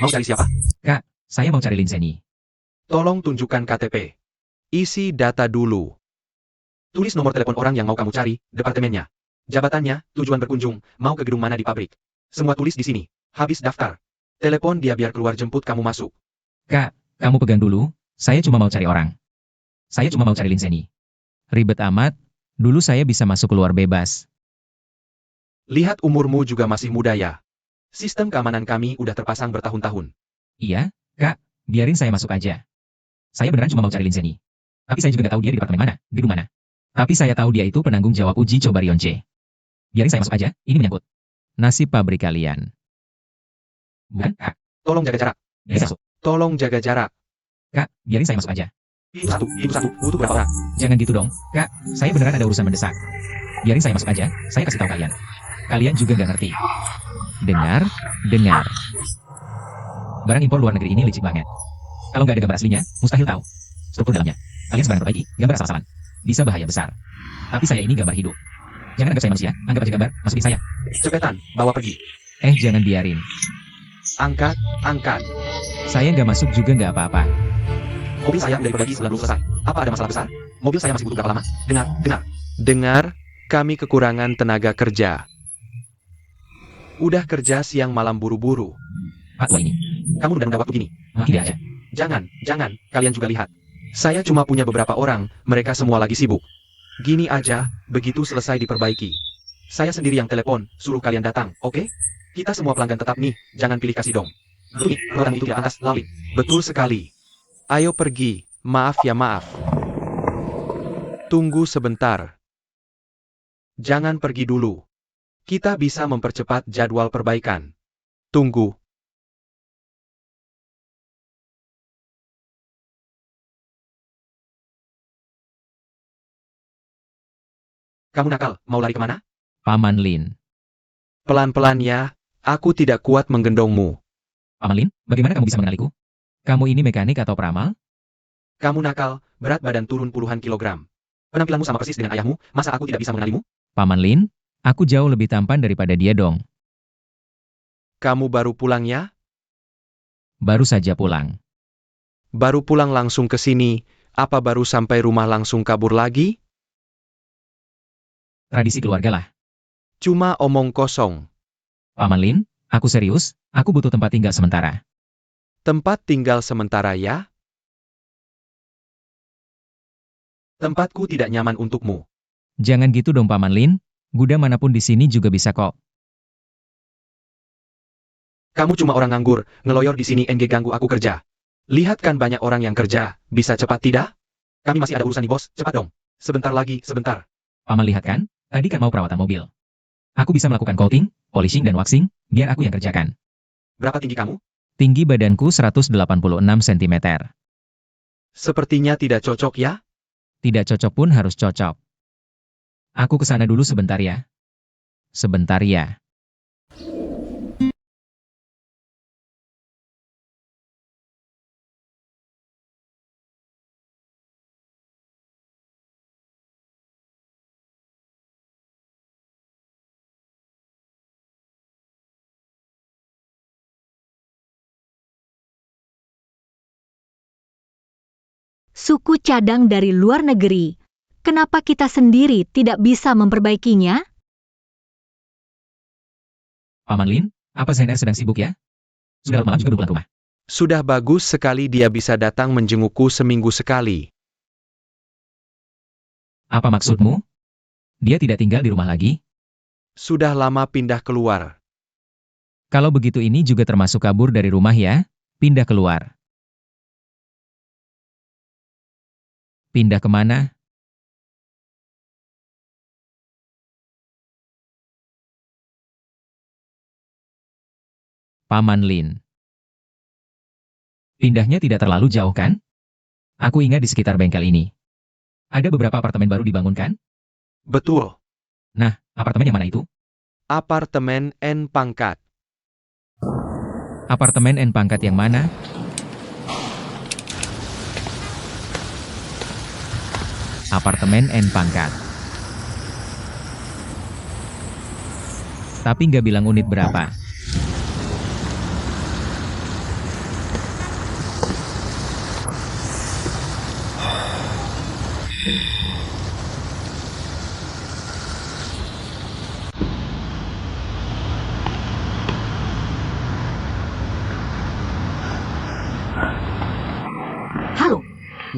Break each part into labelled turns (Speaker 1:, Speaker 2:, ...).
Speaker 1: Mau cari siapa?
Speaker 2: Kak, saya mau cari Linseni.
Speaker 1: Tolong tunjukkan KTP. Isi data dulu. Tulis nomor telepon orang yang mau kamu cari, departemennya. Jabatannya, tujuan berkunjung, mau ke gedung mana di pabrik. Semua tulis di sini. Habis daftar. Telepon dia biar keluar jemput kamu masuk.
Speaker 2: Kak, kamu pegang dulu, saya cuma mau cari orang. Saya cuma mau cari Linseni. Ribet amat, dulu saya bisa masuk keluar bebas.
Speaker 1: Lihat umurmu juga masih muda ya. Sistem keamanan kami udah terpasang bertahun-tahun.
Speaker 2: Iya, Kak, biarin saya masuk aja. Saya beneran cuma mau cari Linseni. Tapi saya juga nggak tahu dia di departemen mana, gedung mana. Tapi saya tahu dia itu penanggung jawab uji coba Rion C. Biarin saya masuk aja, ini menyangkut nasib pabrik kalian. Bukan, Kak.
Speaker 1: Tolong jaga jarak.
Speaker 2: Biarin saya masuk.
Speaker 1: Tolong jaga jarak.
Speaker 2: Kak, biarin saya masuk aja.
Speaker 1: Itu satu. Butuh berapa orang?
Speaker 2: Jangan gitu dong, Kak. Saya beneran ada urusan mendesak. Biarin saya masuk aja, saya kasih tahu kalian. Kalian juga nggak ngerti. Dengar. Barang impor luar negeri ini licik banget. Kalau nggak ada gambar aslinya, mustahil tahu struktur dalamnya. Kalian sebarang perbaiki, gambar asal-asalan. Bisa bahaya besar. Tapi saya ini gambar hidup. Jangan anggap saya manusia, anggap aja gambar, masukin saya.
Speaker 1: Cepetan, bawa pergi.
Speaker 2: Jangan biarin.
Speaker 1: Angkat.
Speaker 2: Saya nggak masuk juga nggak apa-apa.
Speaker 1: Mobil saya udah diperbaiki sebelum selesai. Apa ada masalah besar? Mobil saya masih butuh berapa lama? Dengar, kami kekurangan tenaga kerja. Udah kerja siang malam buru-buru.
Speaker 2: Pak tua ini.
Speaker 1: Kamu udah waktu gini.
Speaker 2: Tidak aja.
Speaker 1: Jangan, kalian juga lihat. Saya cuma punya beberapa orang, mereka semua lagi sibuk. Gini aja, begitu selesai diperbaiki. Saya sendiri yang telepon, suruh kalian datang, oke? Kita semua pelanggan tetap nih, jangan pilih kasih dong. Betul nih, rotan itu di atas, Lali. Betul sekali. Ayo pergi, maaf. Tunggu sebentar. Jangan pergi dulu. Kita bisa mempercepat jadwal perbaikan. Tunggu. Kamu nakal, mau lari kemana?
Speaker 2: Paman Lin.
Speaker 1: Pelan-pelan ya, aku tidak kuat menggendongmu.
Speaker 2: Paman Lin, bagaimana kamu bisa mengenaliku? Kamu ini mekanik atau peramal?
Speaker 1: Kamu nakal, berat badan turun puluhan kilogram. Penampilanmu sama persis dengan ayahmu, masa aku tidak bisa mengenalimu?
Speaker 2: Paman Lin, aku jauh lebih tampan daripada dia dong.
Speaker 1: Kamu baru pulang ya?
Speaker 2: Baru saja pulang.
Speaker 1: Baru pulang langsung ke sini, apa baru sampai rumah langsung kabur lagi?
Speaker 2: Tradisi keluarga lah.
Speaker 1: Cuma omong kosong.
Speaker 2: Paman Lin, aku serius, aku butuh tempat tinggal sementara.
Speaker 1: Tempat tinggal sementara ya? Tempatku tidak nyaman untukmu.
Speaker 2: Jangan gitu dong Paman Lin, gudang manapun di sini juga bisa kok.
Speaker 1: Kamu cuma orang nganggur, ngeloyor di sini ganggu aku kerja. Lihat kan banyak orang yang kerja, bisa cepat tidak? Kami masih ada urusan nih bos, cepat dong. Sebentar lagi, sebentar.
Speaker 2: Paman lihat kan, tadi kan mau perawatan mobil. Aku bisa melakukan coating, polishing dan waxing, biar aku yang kerjakan.
Speaker 1: Berapa tinggi kamu?
Speaker 2: Tinggi badanku 186 cm.
Speaker 1: Sepertinya tidak cocok ya?
Speaker 2: Tidak cocok pun harus cocok. Aku kesana dulu sebentar ya. Sebentar ya.
Speaker 3: Suku cadang dari luar negeri. Kenapa kita sendiri tidak bisa memperbaikinya?
Speaker 2: Paman Lin, apa Zainer sedang sibuk ya? Sudah malam juga pulang rumah.
Speaker 1: Sudah bagus sekali dia bisa datang menjengukku seminggu sekali.
Speaker 2: Apa maksudmu? Dia tidak tinggal di rumah lagi?
Speaker 1: Sudah lama pindah keluar.
Speaker 2: Kalau begitu ini juga termasuk kabur dari rumah ya? Pindah keluar. Pindah kemana? Paman Lin. Pindahnya tidak terlalu jauh kan? Aku ingat di sekitar bengkel ini. Ada beberapa apartemen baru dibangun kan?
Speaker 1: Betul.
Speaker 2: Nah, apartemen yang mana itu?
Speaker 1: Apartemen N pangkat.
Speaker 2: Apartemen N pangkat yang mana? Apartemen N pangkat. Tapi nggak bilang unit berapa.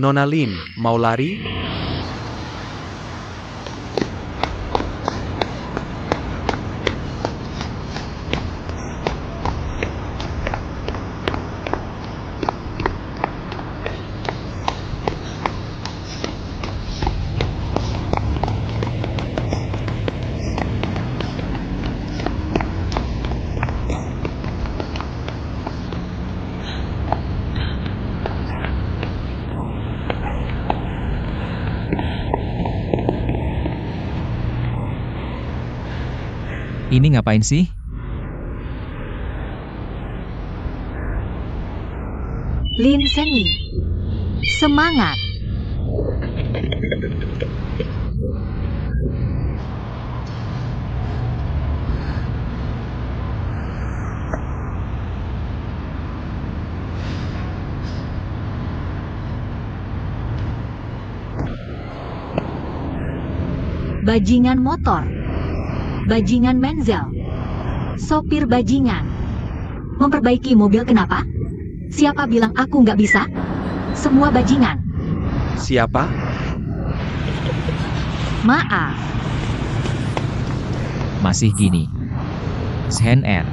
Speaker 1: Nona Lin, mau lari?
Speaker 2: Ini ngapain sih?
Speaker 3: Lin Zhenyi, semangat! Bajingan motor, bajingan Menzel, sopir bajingan. Memperbaiki mobil kenapa? Siapa bilang aku nggak bisa? Semua bajingan.
Speaker 1: Siapa?
Speaker 3: Maaf.
Speaker 2: Masih gini. Shen Er.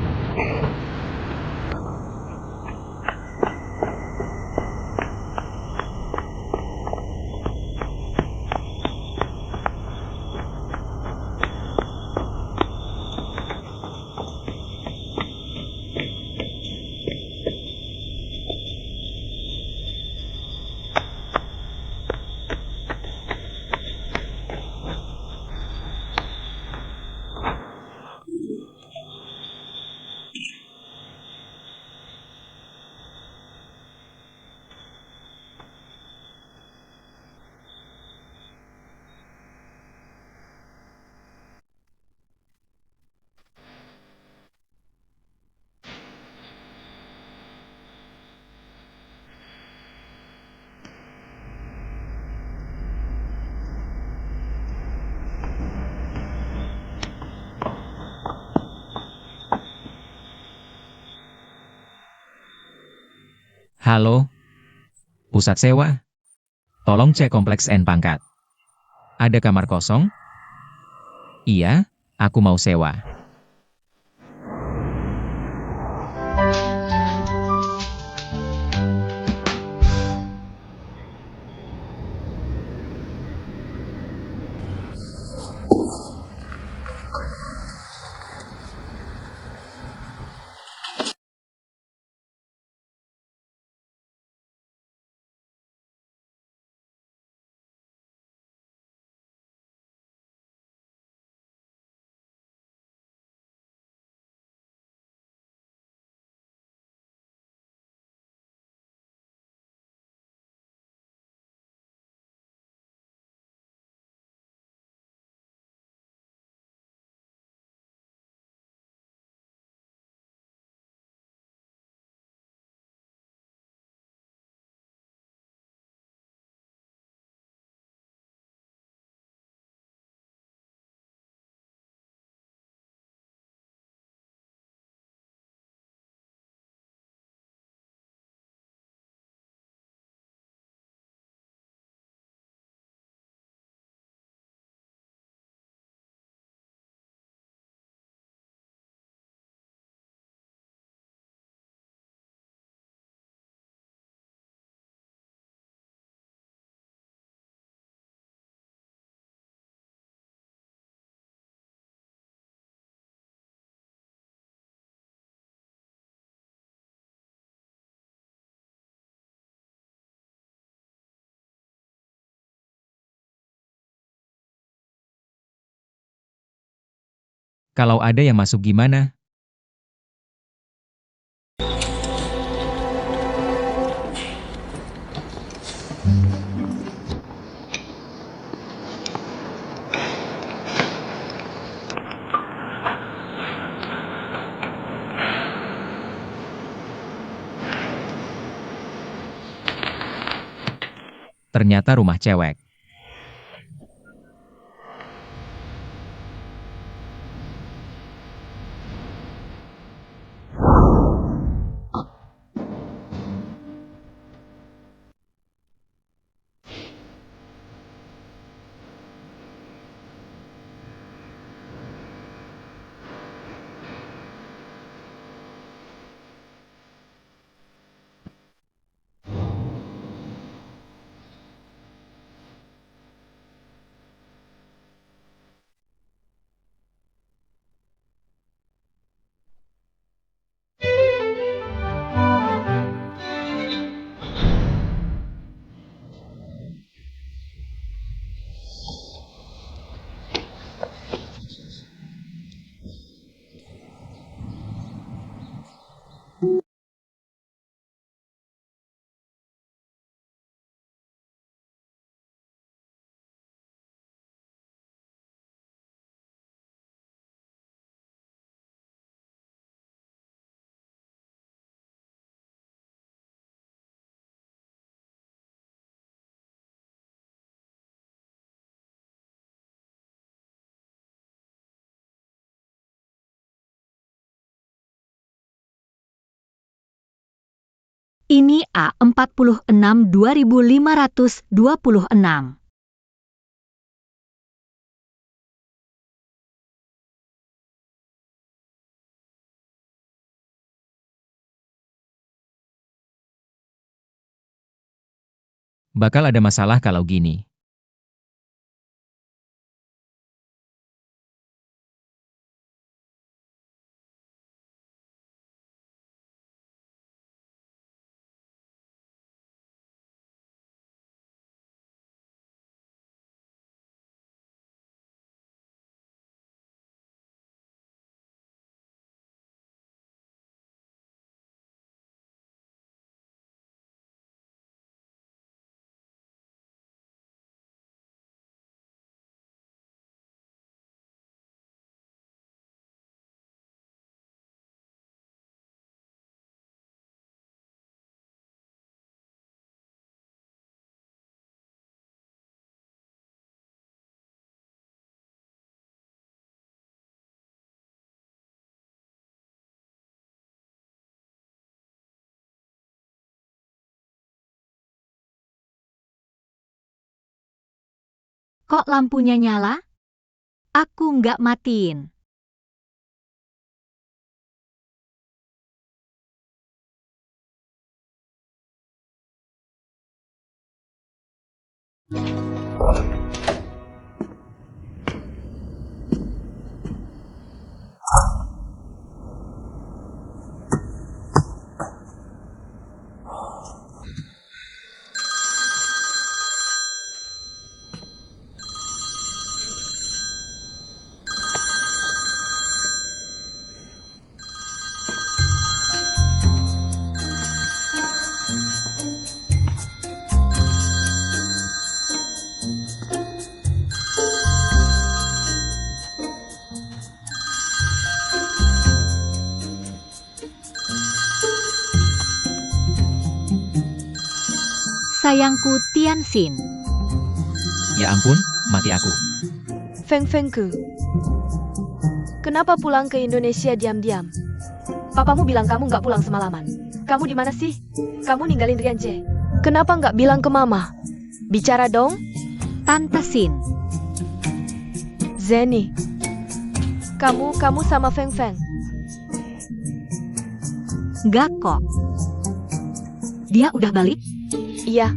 Speaker 2: Halo? Pusat sewa? Tolong cek kompleks N Pangkat. Ada kamar kosong? Iya, aku mau sewa. Kalau ada yang masuk gimana? Ternyata rumah cewek.
Speaker 3: Ini A46 2526.
Speaker 2: Bakal ada masalah kalau gini.
Speaker 3: Kok lampunya nyala? Aku nggak matiin. Sayangku Tianxin.
Speaker 2: Ya ampun, mati aku.
Speaker 4: Feng Fengku, kenapa pulang ke Indonesia diam-diam? Papamu bilang kamu nggak pulang semalaman. Kamu di mana sih? Kamu ninggalin Rianje. Kenapa nggak bilang ke mama? Bicara dong,
Speaker 3: Tante Sin.
Speaker 4: Zeni. Kamu sama Feng Feng.
Speaker 3: Nggak kok. Dia udah balik?
Speaker 4: Iya.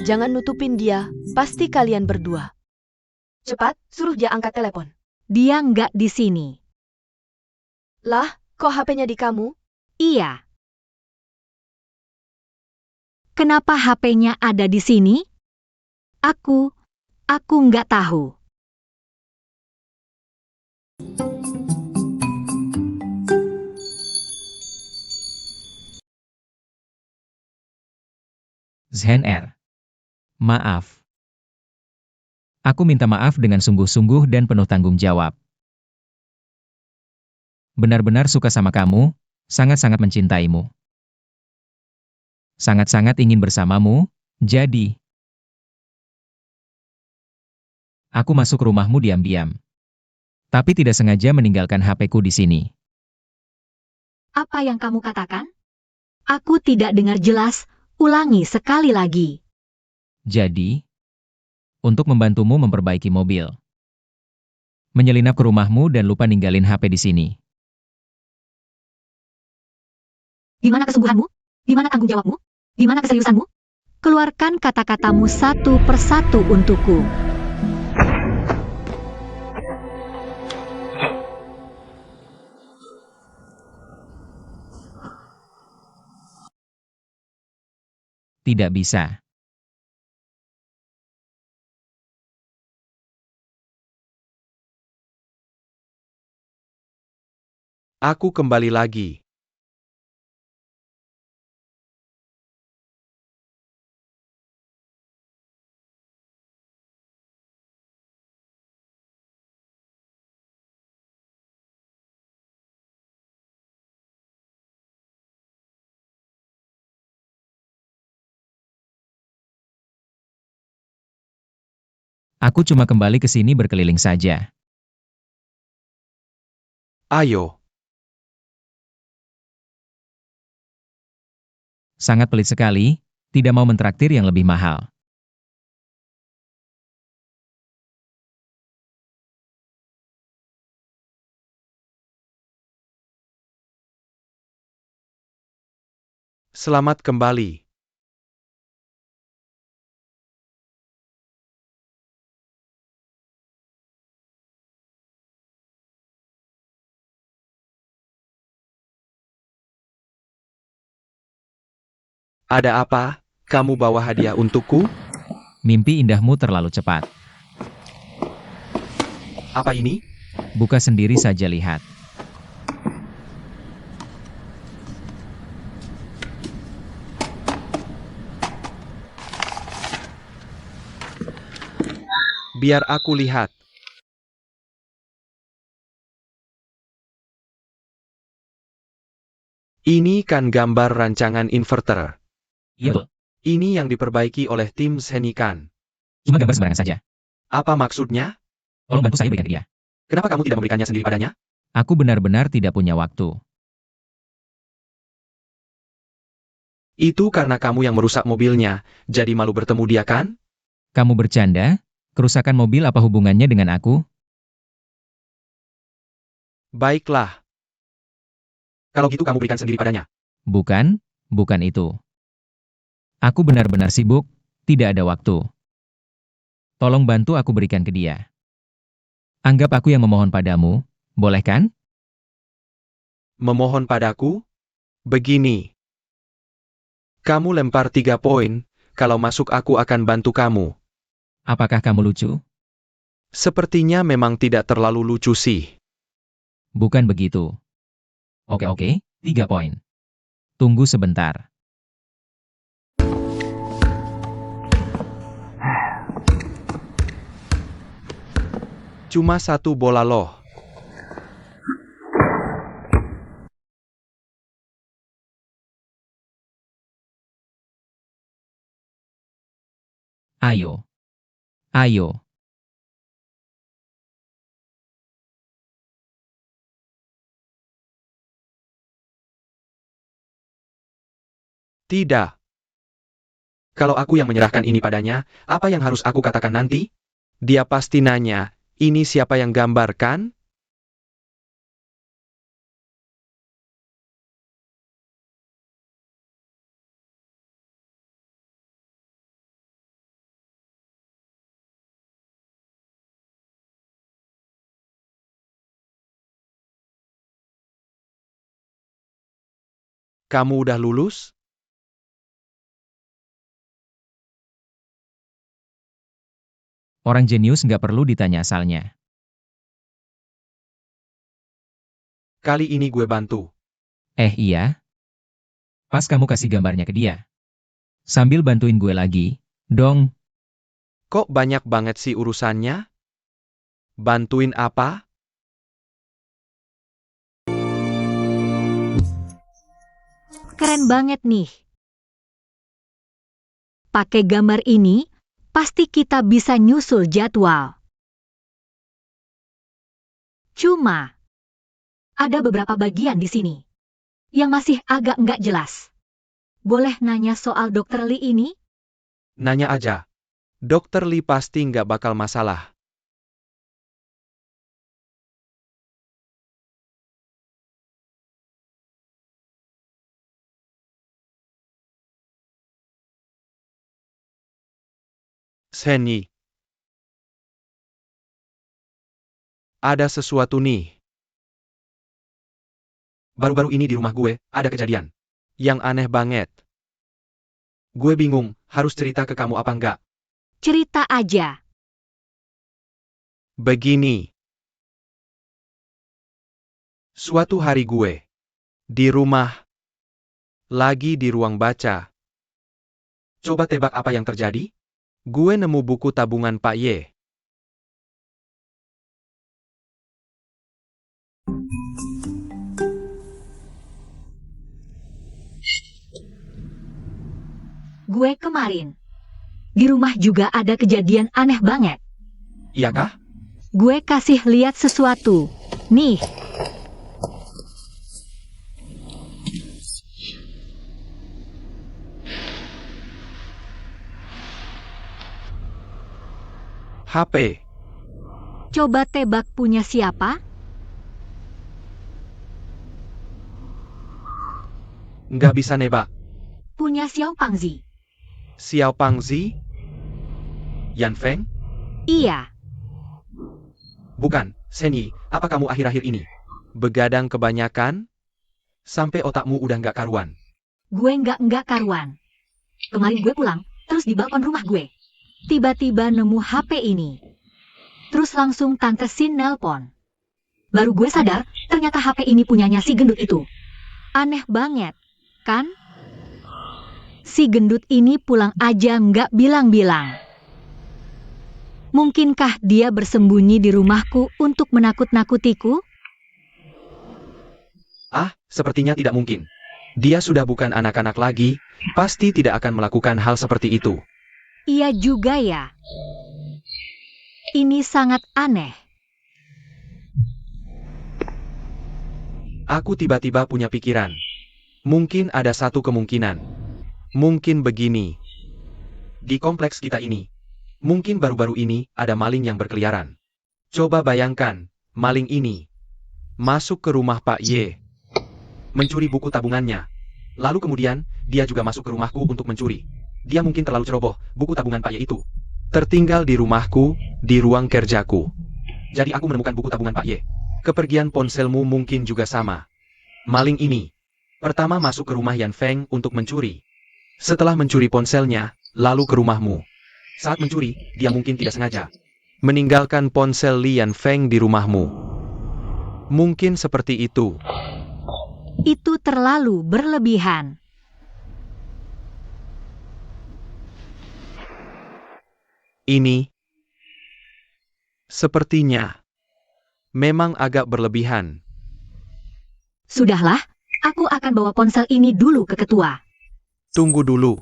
Speaker 4: Jangan nutupin dia, pasti kalian berdua. Cepat, suruh dia angkat telepon.
Speaker 3: Dia nggak di sini.
Speaker 4: Lah, kok HP-nya di kamu?
Speaker 3: Iya. Kenapa HP-nya ada di sini? Aku nggak tahu.
Speaker 2: Zhen R. Maaf. Aku minta maaf dengan sungguh-sungguh dan penuh tanggung jawab. Benar-benar suka sama kamu, sangat-sangat mencintaimu. Sangat-sangat ingin bersamamu, jadi aku masuk rumahmu diam-diam. Tapi tidak sengaja meninggalkan HP-ku di sini.
Speaker 3: Apa yang kamu katakan? Aku tidak dengar jelas. Ulangi sekali lagi.
Speaker 2: Jadi, untuk membantumu memperbaiki mobil. Menyelinap ke rumahmu dan lupa ninggalin HP di sini.
Speaker 3: Di mana kesungguhanmu? Di mana tanggung jawabmu? Di mana keseriusanmu? Keluarkan kata-katamu satu persatu untukku.
Speaker 2: Tidak bisa.
Speaker 1: Aku kembali lagi.
Speaker 2: Aku cuma kembali ke sini berkeliling saja.
Speaker 1: Ayo.
Speaker 2: Sangat pelit sekali, tidak mau mentraktir yang lebih mahal.
Speaker 1: Selamat kembali. Ada apa? Kamu bawa hadiah untukku?
Speaker 2: Mimpi indahmu terlalu cepat.
Speaker 1: Apa ini?
Speaker 2: Buka sendiri saja lihat.
Speaker 1: Biar aku lihat. Ini kan gambar rancangan inverter.
Speaker 2: Iya betul.
Speaker 1: Ini yang diperbaiki oleh tim Seni kan?
Speaker 2: Cuma gambar sembarangan saja.
Speaker 1: Apa maksudnya?
Speaker 2: Tolong bantu saya berikan ke dia.
Speaker 1: Kenapa kamu tidak memberikannya sendiri padanya?
Speaker 2: Aku benar-benar tidak punya waktu.
Speaker 1: Itu karena kamu yang merusak mobilnya, jadi malu bertemu dia kan?
Speaker 2: Kamu bercanda? Kerusakan mobil apa hubungannya dengan aku?
Speaker 1: Baiklah. Kalau gitu kamu berikan sendiri padanya.
Speaker 2: Bukan, bukan itu. Aku benar-benar sibuk, tidak ada waktu. Tolong bantu aku berikan ke dia. Anggap aku yang memohon padamu, boleh kan?
Speaker 1: Memohon padaku? Begini. Kamu lempar 3 poin, kalau masuk aku akan bantu kamu.
Speaker 2: Apakah kamu lucu?
Speaker 1: Sepertinya memang tidak terlalu lucu sih.
Speaker 2: Bukan begitu. Oke, 3 poin. Tunggu sebentar.
Speaker 1: Cuma 1 bola loh.
Speaker 2: Ayo. Ayo.
Speaker 1: Tidak. Kalau aku yang menyerahkan ini padanya, apa yang harus aku katakan nanti? Dia pasti nanya, ini siapa yang gambar kan? Kamu udah lulus?
Speaker 2: Orang jenius nggak perlu ditanya asalnya.
Speaker 1: Kali ini gue bantu.
Speaker 2: Iya? Pas kamu kasih gambarnya ke dia. Sambil bantuin gue lagi, dong.
Speaker 1: Kok banyak banget sih urusannya? Bantuin apa?
Speaker 3: Keren banget nih. Pakai gambar ini, pasti kita bisa nyusul jadwal. Cuma, ada beberapa bagian di sini yang masih agak nggak jelas. Boleh nanya soal Dokter Lee ini?
Speaker 1: Nanya aja. Dokter Lee pasti nggak bakal masalah. Seni. Ada sesuatu nih. Baru-baru ini di rumah gue, ada kejadian. Yang aneh banget. Gue bingung, harus cerita ke kamu apa enggak?
Speaker 3: Cerita aja.
Speaker 1: Begini. Suatu hari gue di rumah, lagi di ruang baca. Coba tebak apa yang terjadi? Gue nemu buku tabungan Pak Ye.
Speaker 3: Gue kemarin. Di rumah juga ada kejadian aneh banget.
Speaker 1: Iya kah?
Speaker 3: Gue kasih lihat sesuatu. Nih.
Speaker 1: HP.
Speaker 3: Coba tebak punya siapa?
Speaker 1: Nggak bisa nebak.
Speaker 3: Punya Xiao Pangzi.
Speaker 1: Xiao Pangzi? Yan Feng?
Speaker 3: Iya,
Speaker 1: Bukan, Senyi, apa kamu akhir-akhir ini? Begadang kebanyakan? Sampai otakmu udah nggak karuan.
Speaker 3: gue nggak karuan. Kemarin gue pulang, terus di balkon rumah gue. Tiba-tiba nemu HP ini. Terus langsung Tante Sin nelpon. Baru gue sadar, ternyata HP ini punyanya si gendut itu. Aneh banget, kan? Si gendut ini pulang aja nggak bilang-bilang. Mungkinkah dia bersembunyi di rumahku untuk menakut-nakutiku?
Speaker 1: Ah, sepertinya tidak mungkin. Dia sudah bukan anak-anak lagi, pasti tidak akan melakukan hal seperti itu.
Speaker 3: Iya juga ya. Ini sangat aneh.
Speaker 1: Aku tiba-tiba punya pikiran. Mungkin ada satu kemungkinan. Mungkin begini. Di kompleks kita ini, mungkin baru-baru ini ada maling yang berkeliaran. Coba bayangkan, maling ini masuk ke rumah Pak Y, mencuri buku tabungannya. Lalu kemudian, dia juga masuk ke rumahku untuk mencuri. Dia mungkin terlalu ceroboh, buku tabungan Pak Y itu tertinggal di rumahku, di ruang kerjaku. Jadi aku menemukan buku tabungan Pak Y. Kepergian ponselmu mungkin juga sama. Maling ini pertama masuk ke rumah Yan Feng untuk mencuri. Setelah mencuri ponselnya, lalu ke rumahmu. Saat mencuri, dia mungkin tidak sengaja meninggalkan ponsel Li Yan Feng di rumahmu. Mungkin seperti itu.
Speaker 3: Itu terlalu berlebihan.
Speaker 1: Ini sepertinya memang agak berlebihan.
Speaker 3: Sudahlah, aku akan bawa ponsel ini dulu ke ketua.
Speaker 1: Tunggu dulu.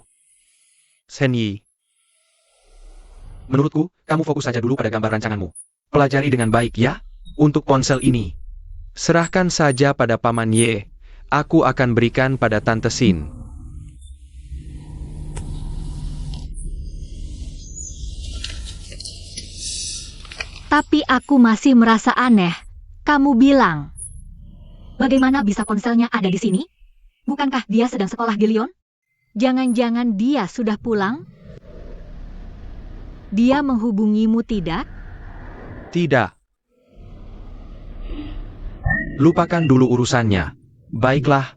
Speaker 1: Senyi. Menurutku, kamu fokus saja dulu pada gambar rancanganmu. Pelajari dengan baik ya. Untuk ponsel ini, serahkan saja pada Paman Y. Aku akan berikan pada Tante Sin.
Speaker 3: Tapi aku masih merasa aneh. Kamu bilang, bagaimana bisa ponselnya ada di sini? Bukankah dia sedang sekolah di Lyon? Jangan-jangan dia sudah pulang? Dia menghubungimu tidak?
Speaker 1: Tidak. Lupakan dulu urusannya. Baiklah.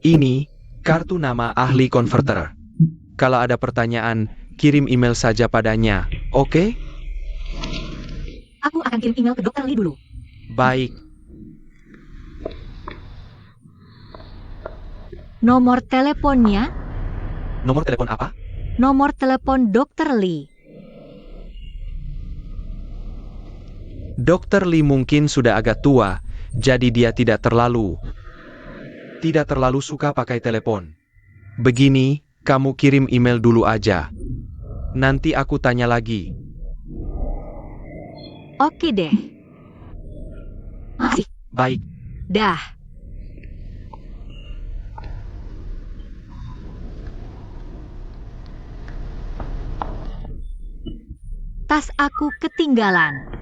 Speaker 1: Ini kartu nama ahli konverter. Kalau ada pertanyaan, kirim email saja padanya, oke?
Speaker 3: Aku akan kirim email ke Dr. Lee dulu.
Speaker 1: Baik.
Speaker 3: Nomor teleponnya?
Speaker 1: Nomor telepon apa?
Speaker 3: Nomor telepon Dr. Lee.
Speaker 1: Dr. Lee mungkin sudah agak tua, jadi dia tidak terlalu suka pakai telepon. Begini, kamu kirim email dulu aja. Nanti aku tanya lagi.
Speaker 3: Oke deh. Makasih.
Speaker 1: Baik.
Speaker 3: Dah. Tas aku ketinggalan.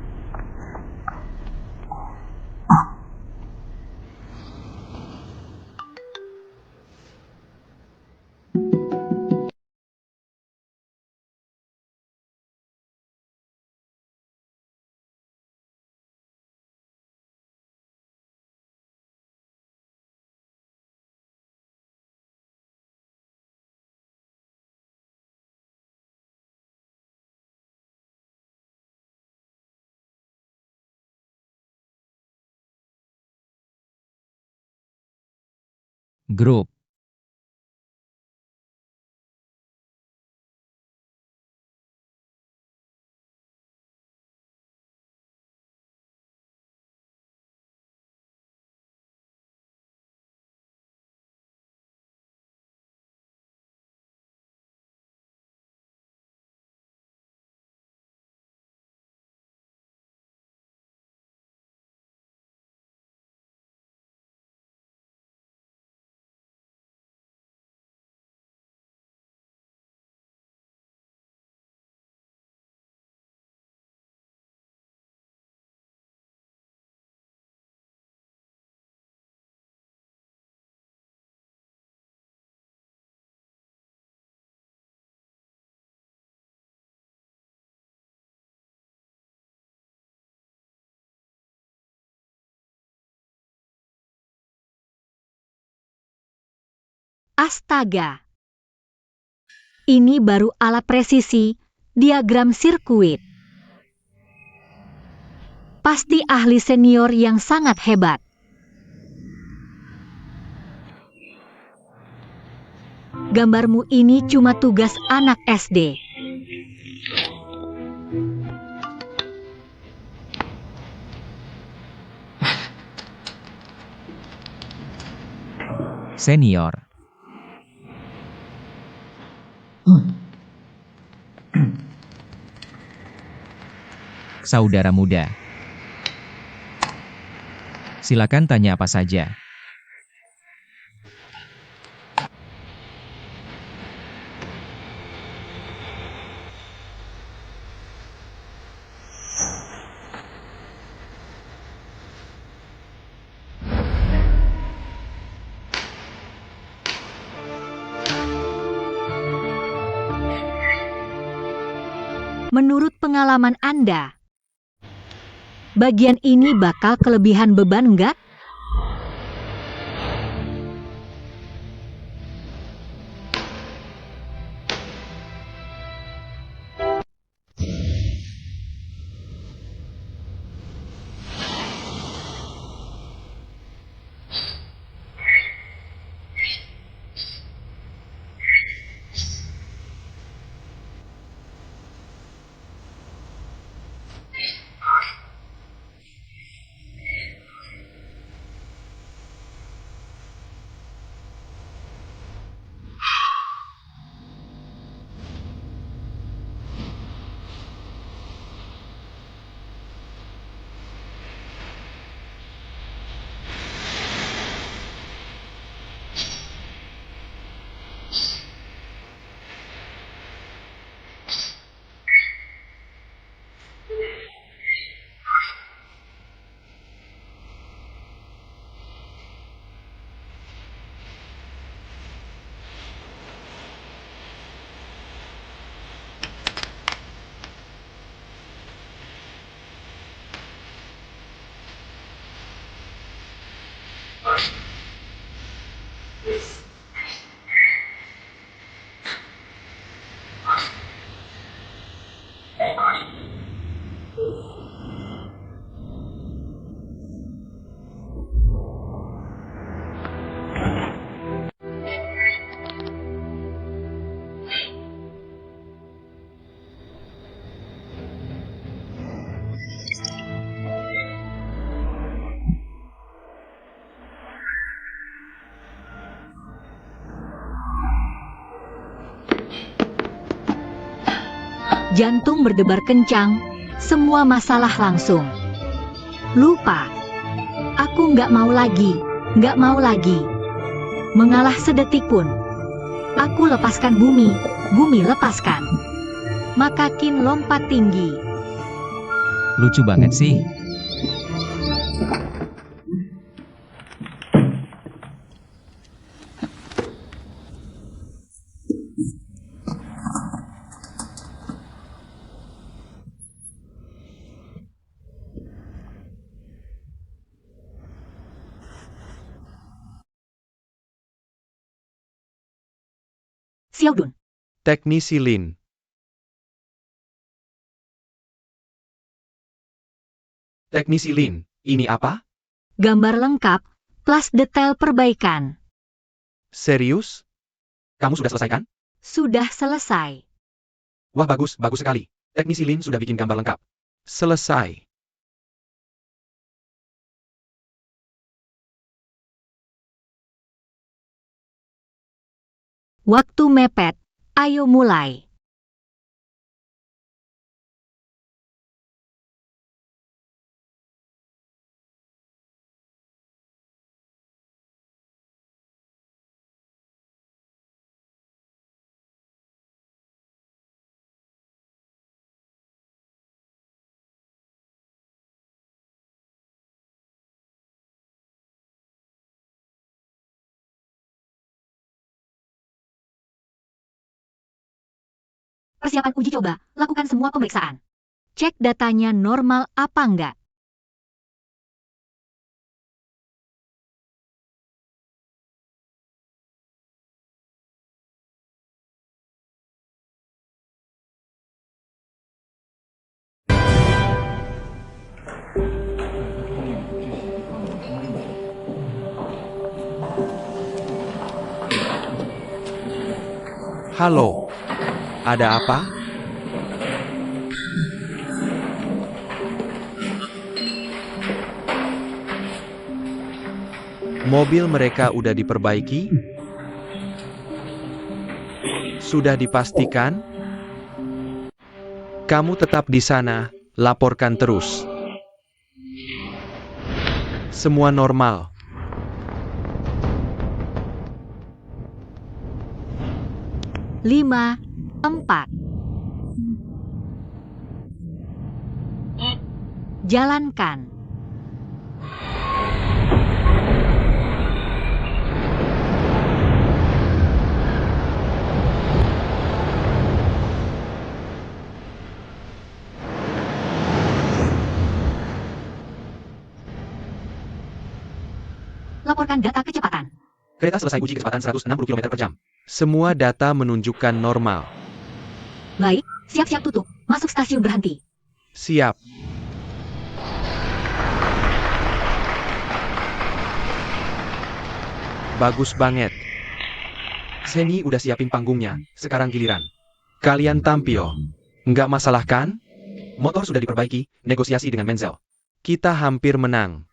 Speaker 2: Grup.
Speaker 3: Astaga. Ini baru alat presisi, diagram sirkuit. Pasti ahli senior yang sangat hebat. Gambarmu ini cuma tugas anak SD.
Speaker 2: Senior. Saudara muda. Silakan tanya apa saja.
Speaker 3: Menurut pengalaman Anda, bagian ini bakal kelebihan beban nggak? Jantung berdebar kencang, semua masalah langsung. Lupa. Aku nggak mau lagi, nggak mau lagi. Mengalah sedetik pun. Aku lepaskan bumi, bumi lepaskan. Makakin lompat tinggi.
Speaker 2: Lucu banget sih.
Speaker 3: Xiaodun.
Speaker 1: Teknisi Lin. Teknisi Lin, ini apa?
Speaker 3: Gambar lengkap, plus detail perbaikan.
Speaker 1: Serius? Kamu sudah selesai kan?
Speaker 3: Sudah selesai.
Speaker 1: Wah bagus, bagus sekali. Teknisi Lin sudah bikin gambar lengkap. Selesai.
Speaker 3: Waktu mepet. Ayo mulai. Persiapan uji coba, lakukan semua pemeriksaan. Cek datanya normal apa enggak.
Speaker 1: Halo, ada apa? Mobil mereka udah diperbaiki? Sudah dipastikan? Kamu tetap di sana, laporkan terus. Semua normal.
Speaker 3: Lima, 4. Jalankan. Laporkan data kecepatan.
Speaker 1: Kereta selesai uji kecepatan 160 km per jam. Semua data menunjukkan normal.
Speaker 3: Baik, siap-siap tutup. Masuk stasiun berhenti.
Speaker 1: Siap. Bagus banget. Seni udah siapin panggungnya, sekarang giliran. Kalian tampil. Nggak masalah kan? Motor sudah diperbaiki, negosiasi dengan Menzel. Kita hampir menang.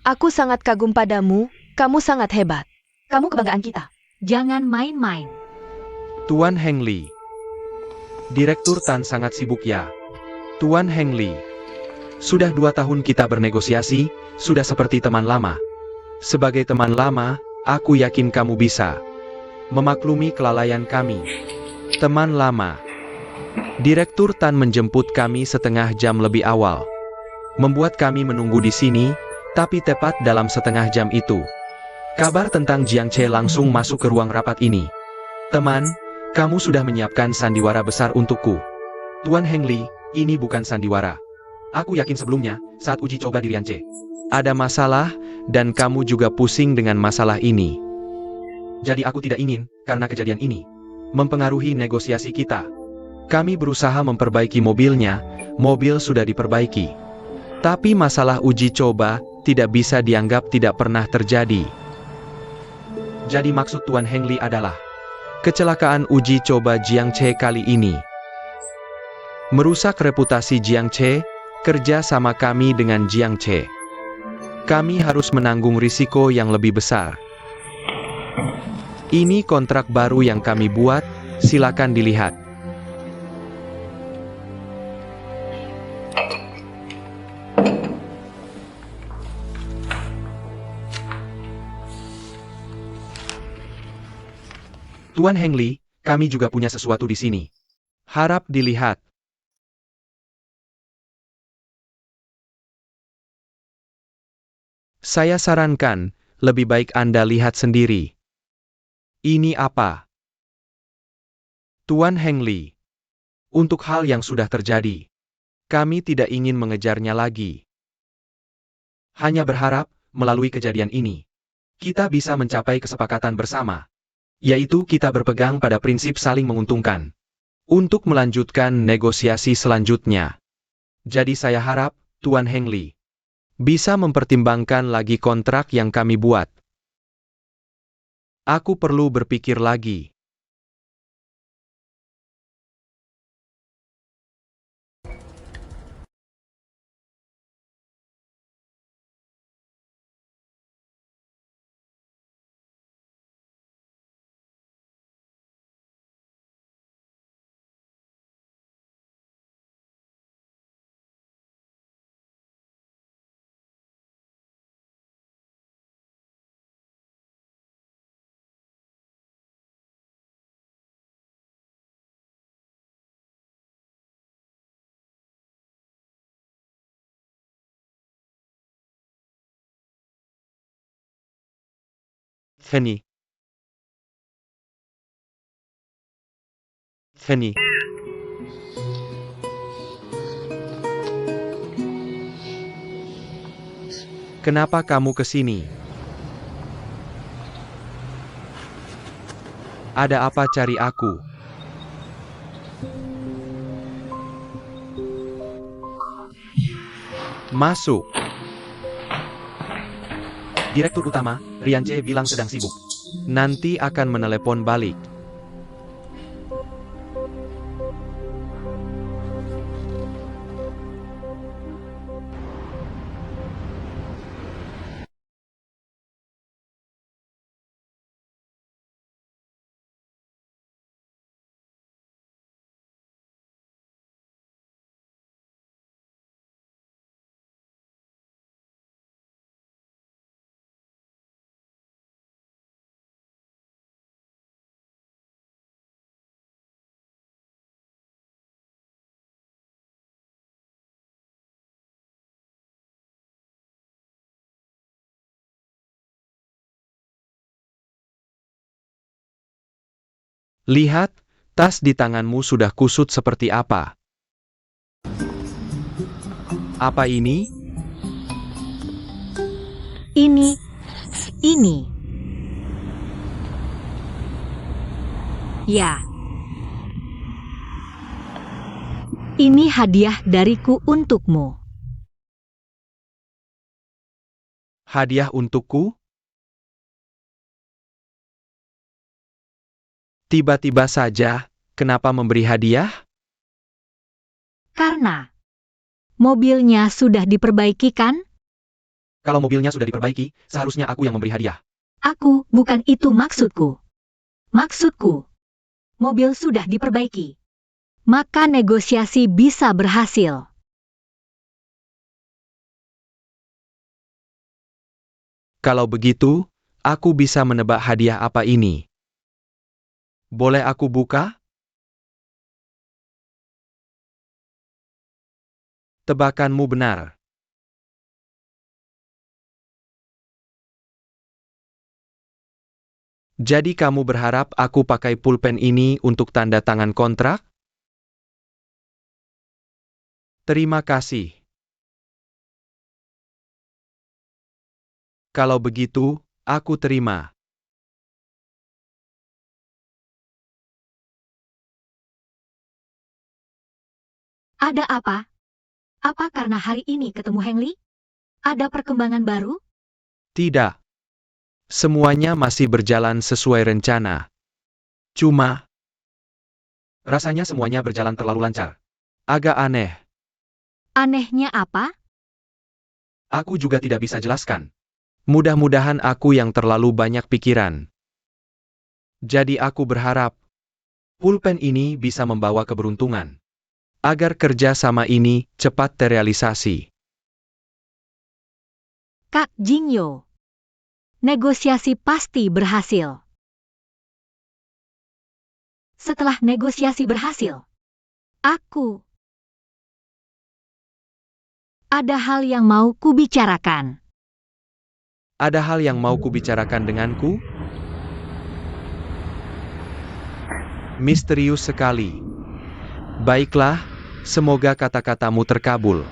Speaker 4: Aku sangat kagum padamu, kamu sangat hebat. Kamu kebanggaan kita.
Speaker 3: Jangan main-main.
Speaker 1: Tuan Heng Li. Direktur Tan sangat sibuk ya. Tuan Heng Li. Sudah 2 tahun kita bernegosiasi, sudah seperti teman lama. Sebagai teman lama, aku yakin kamu bisa memaklumi kelalaian kami. Teman lama. Direktur Tan menjemput kami setengah jam lebih awal. Membuat kami menunggu di sini, tapi tepat dalam setengah jam itu, kabar tentang Jiang Che langsung masuk ke ruang rapat ini. Teman, kamu sudah menyiapkan sandiwara besar untukku. Tuan Heng Li, ini bukan sandiwara. Aku yakin sebelumnya, saat uji coba di Rian Che, ada masalah, dan kamu juga pusing dengan masalah ini. Jadi aku tidak ingin, karena kejadian ini, mempengaruhi negosiasi kita. Kami berusaha memperbaiki mobilnya, mobil sudah diperbaiki. Tapi masalah uji coba, tidak bisa dianggap tidak pernah terjadi. Jadi maksud Tuan Heng Li adalah kecelakaan uji coba Jiang Che kali ini merusak reputasi Jiang Che, kerja sama kami dengan Jiang Che. Kami harus menanggung risiko yang lebih besar. Ini kontrak baru yang kami buat, silakan dilihat. Tuan Heng Li, kami juga punya sesuatu di sini. Harap dilihat. Saya sarankan, lebih baik Anda lihat sendiri. Ini apa? Tuan Heng Li. Untuk hal yang sudah terjadi, kami tidak ingin mengejarnya lagi. Hanya berharap, melalui kejadian ini, kita bisa mencapai kesepakatan bersama. Yaitu kita berpegang pada prinsip saling menguntungkan. Untuk melanjutkan negosiasi selanjutnya. Jadi saya harap, Tuan Heng Li, bisa mempertimbangkan lagi kontrak yang kami buat. Aku perlu berpikir lagi. Henny. Henny. Kenapa kamu ke sini? Ada apa cari aku? Masuk. Direktur utama, Rian Che bilang sedang sibuk. Nanti akan menelepon balik. Lihat, tas di tanganmu sudah kusut seperti apa. Apa ini?
Speaker 3: Ini. Ya. Ini hadiah dariku untukmu.
Speaker 1: Hadiah untukku? Tiba-tiba saja, kenapa memberi hadiah?
Speaker 3: Karena mobilnya sudah diperbaiki kan?
Speaker 1: Kalau mobilnya sudah diperbaiki, seharusnya aku yang memberi hadiah.
Speaker 3: Bukan itu maksudku. Maksudku, mobil sudah diperbaiki. Maka negosiasi bisa berhasil.
Speaker 1: Kalau begitu, aku bisa menebak hadiah apa ini. Boleh aku buka? Tebakanmu benar. Jadi kamu berharap aku pakai pulpen ini untuk tanda tangan kontrak? Terima kasih. Kalau begitu, aku terima.
Speaker 3: Ada apa? Apa karena hari ini ketemu Hengli? Ada perkembangan baru?
Speaker 1: Tidak. Semuanya masih berjalan sesuai rencana. Cuma, rasanya semuanya berjalan terlalu lancar. Agak aneh.
Speaker 3: Anehnya apa?
Speaker 1: Aku juga tidak bisa jelaskan. Mudah-mudahan aku yang terlalu banyak pikiran. Jadi aku berharap, pulpen ini bisa membawa keberuntungan. Agar kerja sama ini cepat terrealisasi.
Speaker 3: Kak Jingyo. Negosiasi pasti berhasil. Setelah negosiasi berhasil, ada hal yang mau kubicarakan.
Speaker 1: Ada hal yang mau kubicarakan denganku? Misterius sekali. Baiklah, semoga kata-katamu terkabul.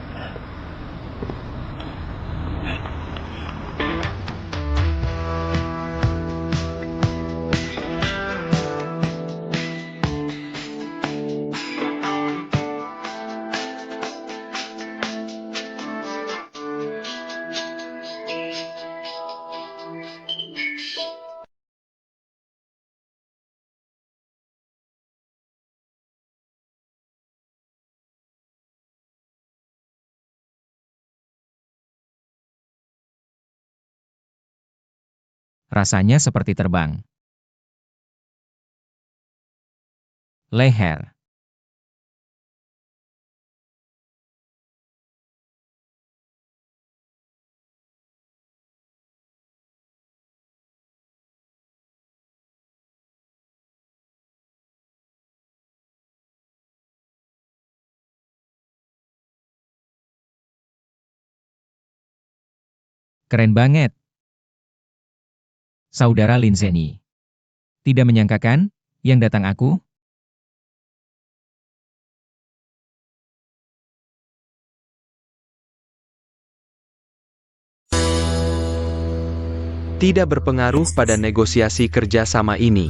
Speaker 2: Rasanya seperti terbang. Leher. Keren banget. Saudara Linzeni. Tidak menyangkakan, yang datang aku?
Speaker 1: Tidak berpengaruh pada negosiasi kerjasama ini.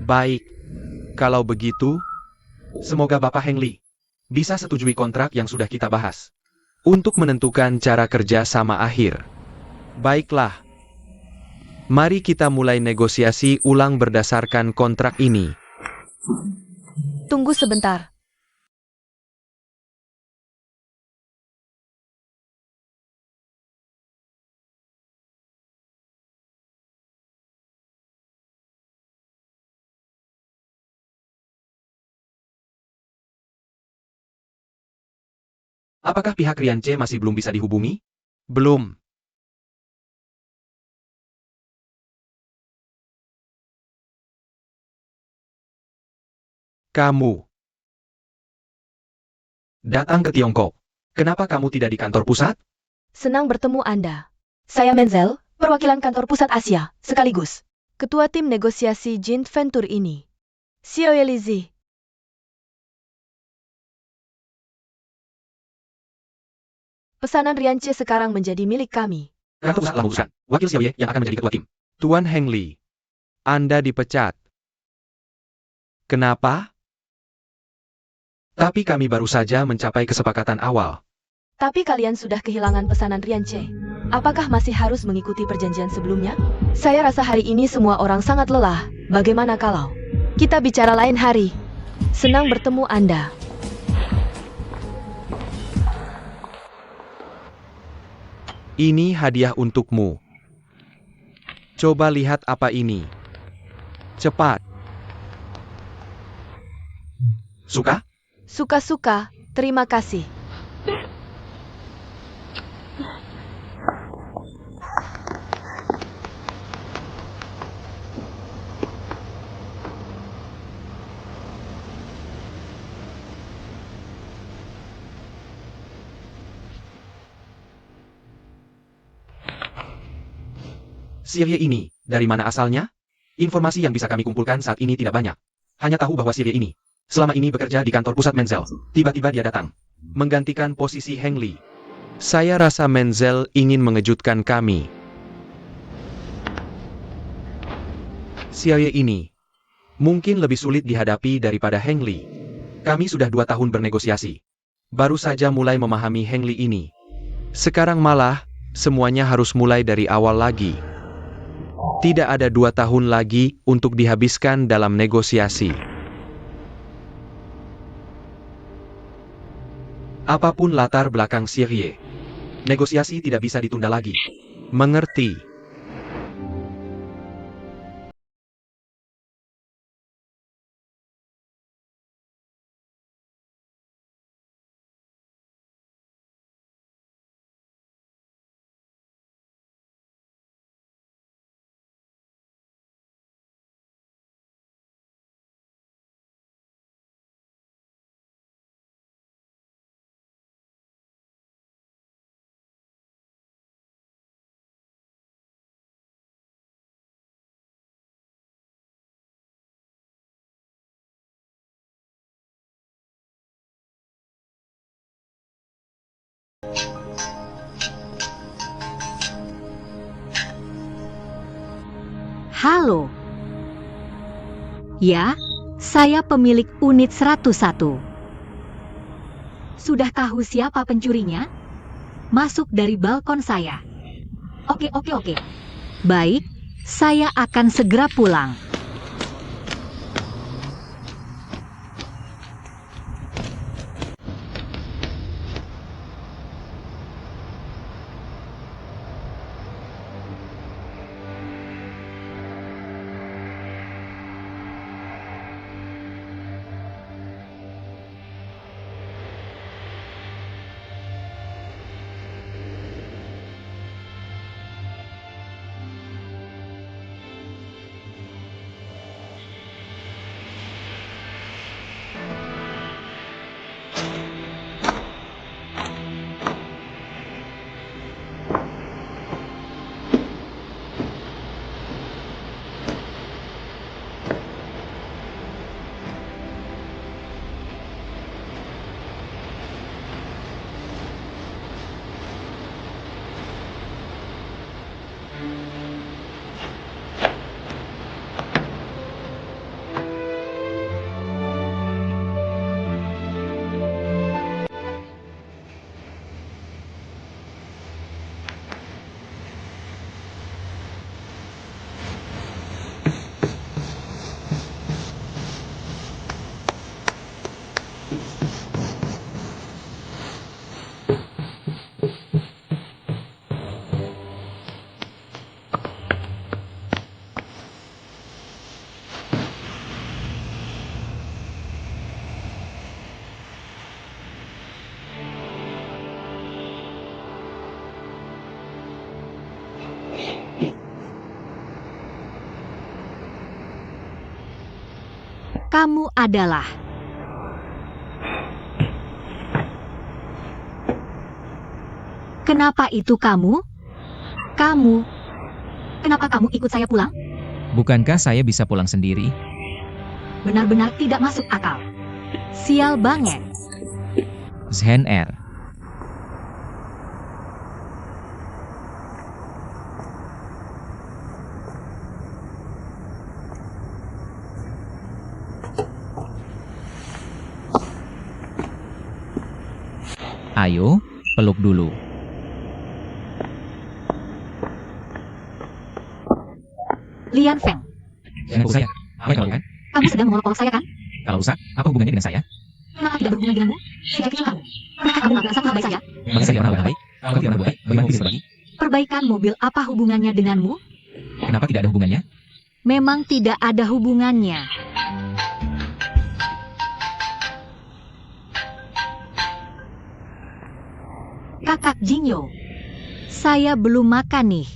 Speaker 1: Baik. Kalau begitu, semoga Bapak Hengli bisa setujui kontrak yang sudah kita bahas. Untuk menentukan cara kerja sama akhir. Baiklah. Mari kita mulai negosiasi ulang berdasarkan kontrak ini.
Speaker 4: Tunggu sebentar.
Speaker 1: Apakah pihak Rian C masih belum bisa dihubungi? Belum. Kamu datang ke Tiongkok. Kenapa kamu tidak di kantor pusat?
Speaker 4: Senang bertemu Anda. Saya Menzel, perwakilan kantor pusat Asia, sekaligus ketua tim negosiasi joint venture ini. Xiao Elizi. Pesanan Rian C sekarang menjadi milik kami.
Speaker 1: Kantor pusat telah memutuskan wakil Xiao Ye yang akan menjadi ketua tim. Tuan Heng Li, Anda dipecat. Kenapa? Tapi kami baru saja mencapai kesepakatan awal.
Speaker 4: Tapi kalian sudah kehilangan pesanan Rian C. Apakah masih harus mengikuti perjanjian sebelumnya? Saya rasa hari ini semua orang sangat lelah. Bagaimana kalau kita bicara lain hari? Senang bertemu Anda.
Speaker 1: Ini hadiah untukmu. Coba lihat apa ini. Cepat. Suka?
Speaker 4: Suka-suka, terima kasih.
Speaker 1: Sirye ini, dari mana asalnya? Informasi yang bisa kami kumpulkan saat ini tidak banyak. Hanya tahu bahwa Sirye ini selama ini bekerja di kantor pusat Menzel. Tiba-tiba dia datang, menggantikan posisi Heng Li. Saya rasa Menzel ingin mengejutkan kami. Sirye ini mungkin lebih sulit dihadapi daripada Heng Li. Kami sudah 2 tahun bernegosiasi. Baru saja mulai memahami Heng Li ini. Sekarang malah, semuanya harus mulai dari awal lagi. Tidak ada 2 tahun lagi untuk dihabiskan dalam negosiasi. Apapun latar belakang Sirye, negosiasi tidak bisa ditunda lagi. Mengerti?
Speaker 3: Halo. Ya, saya pemilik unit 101. Sudah tahu siapa pencurinya? Masuk dari balkon saya. Oke. Baik, saya akan segera pulang. Kamu adalah... Kenapa itu kamu? Kenapa kamu ikut saya pulang?
Speaker 2: Bukankah saya bisa pulang sendiri?
Speaker 3: Benar-benar tidak masuk akal. Sial banget.
Speaker 2: Zhen Er. Ayo, peluk dulu.
Speaker 3: Lian Feng,
Speaker 2: Jangan peluk saya. Apa yang kamu lakukan?
Speaker 3: kamu sedang mengolok-olok saya kan?
Speaker 2: Kalau rusak, apa hubungannya dengan saya?
Speaker 3: Kenapa tidak berhubungan denganmu? Sejak kecil kamu. Pernahkah kamu nggak merasa telah baik saya?
Speaker 2: Memang saya tidak pernah baik. Kalau tidak pernah baik, bagaimana bisa berbagi?
Speaker 3: Perbaikan mobil apa hubungannya denganmu?
Speaker 2: Kenapa tidak ada hubungannya?
Speaker 3: Memang tidak ada hubungannya. Kakak Jingyo, saya belum makan nih.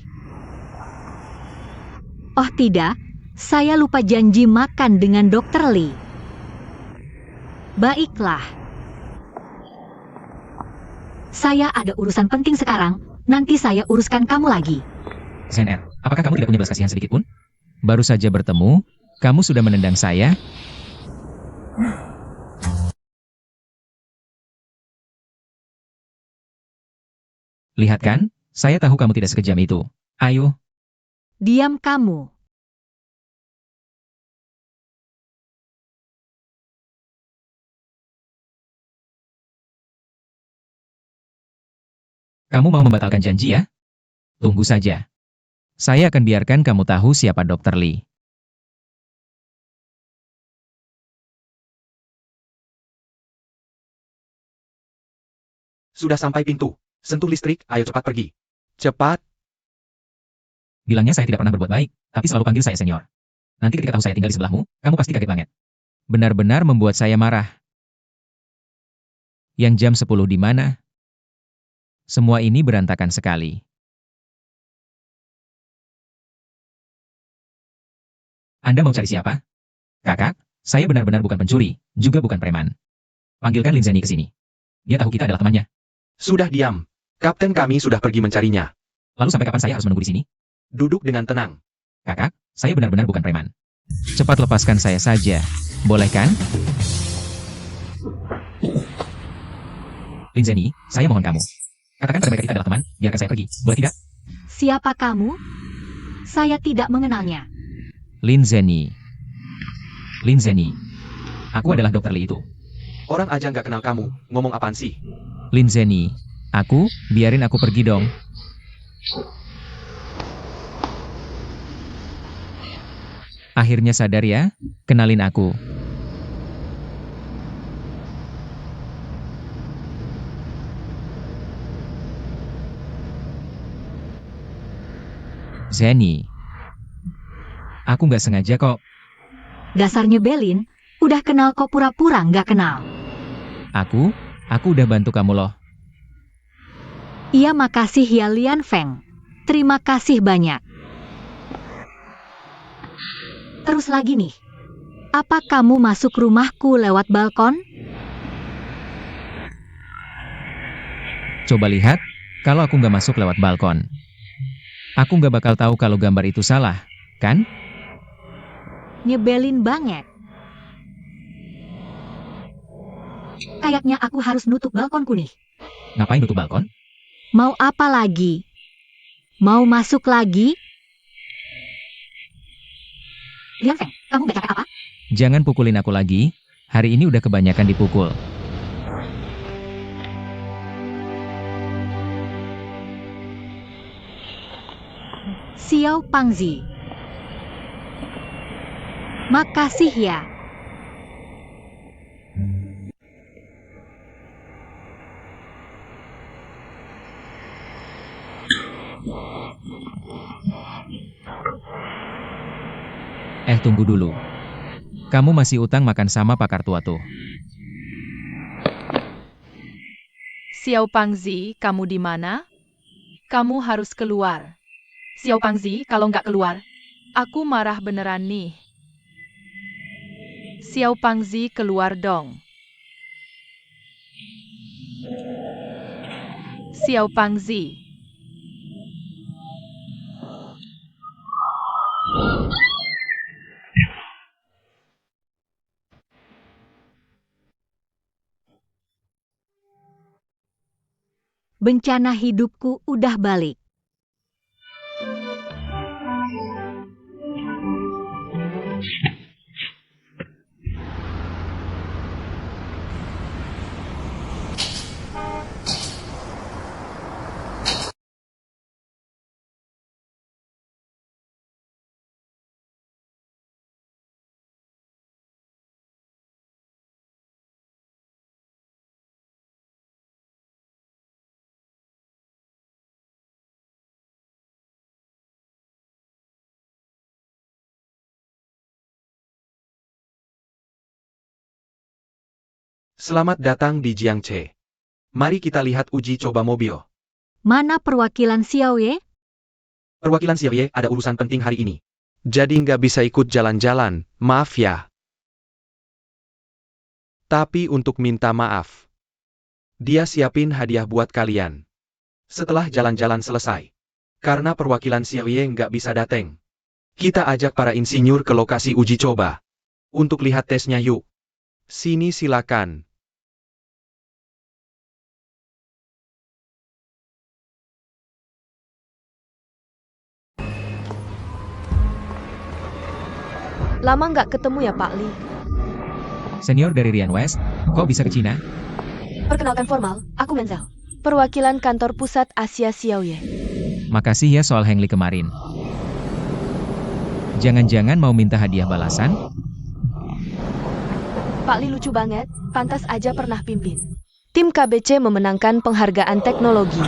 Speaker 3: Oh tidak, saya lupa janji makan dengan Dr. Lee. Baiklah. Saya ada urusan penting sekarang, nanti saya uruskan kamu lagi.
Speaker 2: Zhen Er, apakah kamu tidak punya belas kasihan sedikit pun? Baru saja bertemu, kamu sudah menendang saya? Lihat kan, saya tahu kamu tidak sekejam itu. Ayo,
Speaker 3: Diam kamu.
Speaker 2: kamu mau membatalkan janji ya? Tunggu saja. Saya akan biarkan kamu tahu siapa Dr. Lee.
Speaker 1: Sudah sampai pintu. Sentuh listrik, ayo cepat pergi. Cepat.
Speaker 2: Bilangnya saya tidak pernah berbuat baik, tapi selalu panggil saya senior. Nanti ketika tahu saya tinggal di sebelahmu, kamu pasti kaget banget. Benar-benar membuat saya marah. Yang jam 10 di mana? Semua ini berantakan sekali. Anda mau cari siapa? Kakak, saya benar-benar bukan pencuri, juga bukan preman. Panggilkan Lin Zhenyi ke sini. Dia tahu kita adalah temannya.
Speaker 1: Sudah diam. Kapten kami sudah pergi mencarinya.
Speaker 2: Lalu sampai kapan saya harus menunggu di sini?
Speaker 1: Duduk dengan tenang.
Speaker 2: Kakak, saya benar-benar bukan preman. Cepat lepaskan saya saja. Boleh kan? Lin Zhenyi, saya mohon kamu. Katakan pada mereka kita adalah teman, biarkan saya pergi. Boleh tidak?
Speaker 3: Siapa kamu? Saya tidak mengenalnya.
Speaker 2: Lin Zhenyi. Lin Zhenyi. Aku adalah Dr. Lee itu.
Speaker 1: Orang aja nggak kenal kamu. Ngomong apaan sih?
Speaker 2: Lin Zhenyi. Aku, biarin aku pergi dong. Akhirnya sadar ya, kenalin aku. Zhenyi. Aku nggak sengaja kok.
Speaker 3: Dasar nyebelin, udah kenal kok pura-pura nggak kenal.
Speaker 2: Aku udah bantu kamu loh.
Speaker 3: Iya makasih ya Lian Feng. Terima kasih banyak. Terus lagi nih. Apa kamu masuk rumahku lewat balkon?
Speaker 2: Coba lihat, kalau aku nggak masuk lewat balkon. Aku nggak bakal tahu kalau gambar itu salah, kan?
Speaker 3: Nyebelin banget. Kayaknya aku harus nutup balkonku nih.
Speaker 2: Ngapain tutup balkon?
Speaker 3: Mau apa lagi? Mau masuk lagi? Lian Feng, kamu gak capek apa?
Speaker 2: Jangan pukulin aku lagi, hari ini udah kebanyakan dipukul.
Speaker 3: Xiao Pangzi. Makasih ya.
Speaker 2: Tunggu dulu. Kamu masih utang makan sama pakar tua tuh.
Speaker 4: Xiao Pangzi, kamu di mana? Kamu harus keluar. Xiao Pangzi, kalau nggak keluar, aku marah beneran nih.
Speaker 5: Xiao Pangzi keluar dong. Xiao Pangzi.
Speaker 3: Bencana hidupku udah balik.
Speaker 1: Selamat datang di Jiangche. Mari kita lihat uji coba mobil.
Speaker 3: Mana perwakilan Xiaoye?
Speaker 1: Perwakilan Xiaoye ada urusan penting hari ini. Jadi nggak bisa ikut jalan-jalan, maaf ya. Tapi untuk minta maaf, dia siapin hadiah buat kalian. Setelah jalan-jalan selesai. Karena perwakilan Xiaoye nggak bisa dateng. Kita ajak para insinyur ke lokasi uji coba. Untuk lihat tesnya yuk. Sini silakan.
Speaker 4: Lama nggak ketemu ya Pak Li.
Speaker 2: Senior dari Rian West, kok bisa ke Cina?
Speaker 4: Perkenalkan formal, aku Menzel. Perwakilan kantor pusat Asia Xiaoye.
Speaker 2: Makasih ya soal Heng Li kemarin. Jangan-jangan mau minta hadiah balasan?
Speaker 4: Pak Li lucu banget, pantas aja pernah pimpin. Tim KBC memenangkan penghargaan teknologi.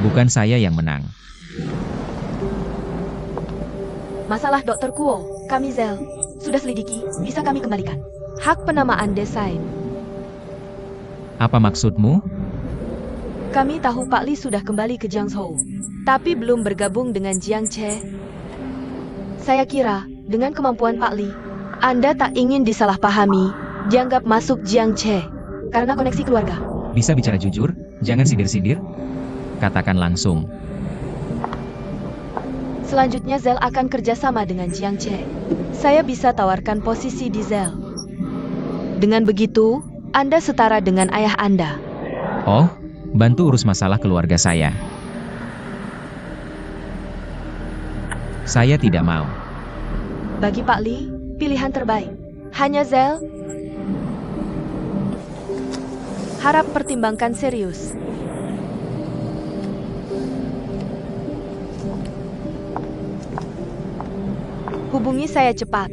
Speaker 2: Bukan saya yang menang.
Speaker 4: Masalah Dr. Kuo, kami Zel. Sudah selidiki, bisa kami kembalikan. Hak penamaan desain.
Speaker 2: Apa maksudmu?
Speaker 4: Kami tahu Pak Li sudah kembali ke Jiangzhou, tapi belum bergabung dengan Jiangche. Saya kira, dengan kemampuan Pak Li, Anda tak ingin disalahpahami, dianggap masuk Jiangche, karena koneksi keluarga.
Speaker 2: Bisa bicara jujur, jangan sindir-sindir. Katakan langsung.
Speaker 4: Selanjutnya Zel akan kerjasama dengan Jiangche. Saya bisa tawarkan posisi di Zel. Dengan begitu, Anda setara dengan ayah Anda.
Speaker 2: Oh, bantu urus masalah keluarga saya. Saya tidak mau.
Speaker 4: Bagi Pak Li, pilihan terbaik. Hanya Zel. Harap pertimbangkan serius. Hubungi saya cepat.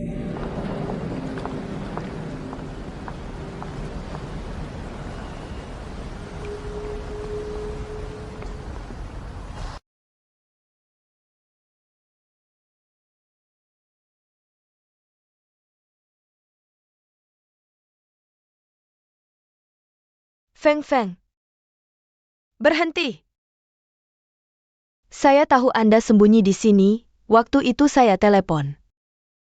Speaker 4: Feng Feng. Berhenti. Saya tahu Anda sembunyi di sini, waktu itu saya telepon.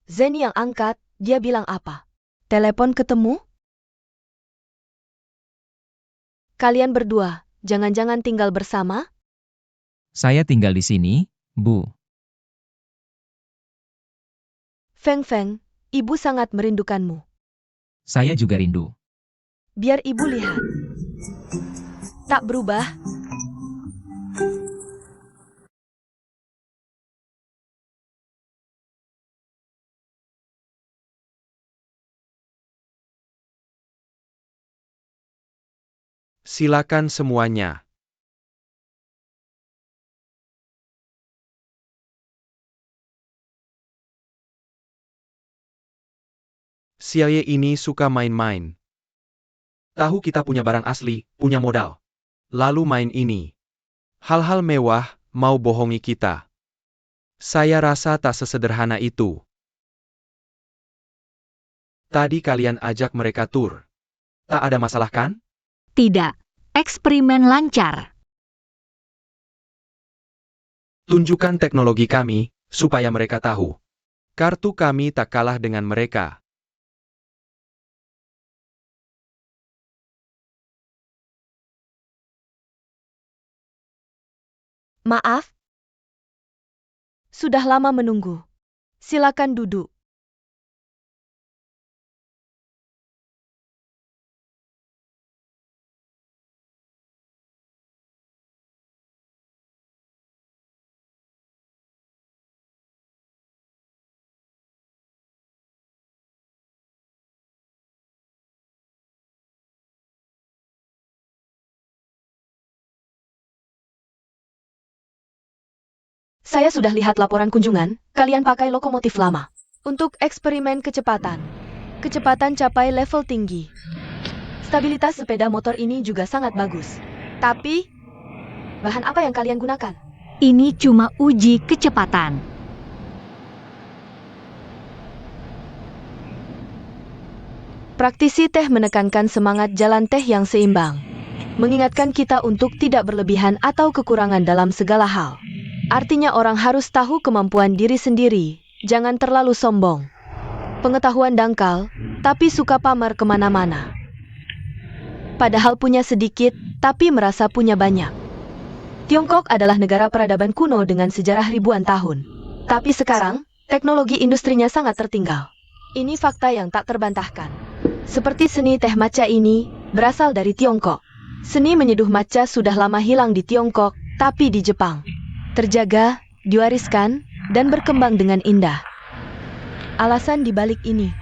Speaker 4: Zeni yang angkat, dia bilang apa? Telepon ketemu? Kalian berdua, jangan-jangan tinggal bersama?
Speaker 2: Saya tinggal di sini, Bu.
Speaker 4: Feng Feng, ibu sangat merindukanmu.
Speaker 2: Saya juga rindu.
Speaker 4: Biar ibu lihat. Tak berubah.
Speaker 1: Silakan semuanya. Xiaoye ini suka main-main. Tahu kita punya barang asli, punya modal. Lalu main ini. Hal-hal mewah, mau bohongi kita. Saya rasa tak sesederhana itu. Tadi kalian ajak mereka tur. Tak ada masalah kan?
Speaker 3: Tidak. Eksperimen lancar.
Speaker 1: Tunjukkan teknologi kami, supaya mereka tahu. Kartu kami tak kalah dengan mereka.
Speaker 4: Maaf. Sudah lama menunggu. Silakan duduk. Saya sudah lihat laporan kunjungan, kalian pakai lokomotif lama. Untuk eksperimen kecepatan. Kecepatan capai level tinggi. Stabilitas sepeda motor ini juga sangat bagus. Tapi, bahan apa yang kalian gunakan?
Speaker 3: Ini cuma uji kecepatan.
Speaker 4: Praktisi teh menekankan semangat jalan teh yang seimbang. Mengingatkan kita untuk tidak berlebihan atau kekurangan dalam segala hal. Artinya orang harus tahu kemampuan diri sendiri, jangan terlalu sombong. Pengetahuan dangkal, tapi suka pamer kemana-mana. Padahal punya sedikit, tapi merasa punya banyak. Tiongkok adalah negara peradaban kuno dengan sejarah ribuan tahun. Tapi sekarang, teknologi industrinya sangat tertinggal. Ini fakta yang tak terbantahkan. Seperti seni teh matcha ini, berasal dari Tiongkok. Seni menyeduh matcha sudah lama hilang di Tiongkok, tapi di Jepang. Terjaga, diwariskan, dan berkembang dengan indah. Alasan dibalik ini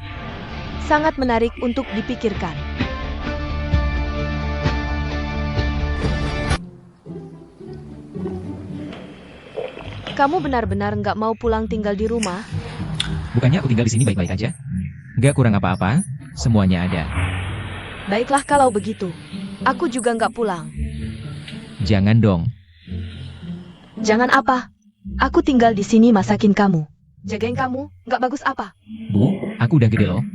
Speaker 4: sangat menarik untuk dipikirkan. Kamu benar-benar nggak mau pulang tinggal di rumah?
Speaker 2: Bukannya aku tinggal di sini baik-baik aja? Nggak kurang apa-apa, semuanya ada.
Speaker 4: Baiklah kalau begitu. Aku juga nggak pulang.
Speaker 2: Jangan dong.
Speaker 4: Jangan apa? Aku tinggal di sini masakin kamu. Jagain kamu, nggak bagus apa?
Speaker 2: Bu, aku udah gede loh.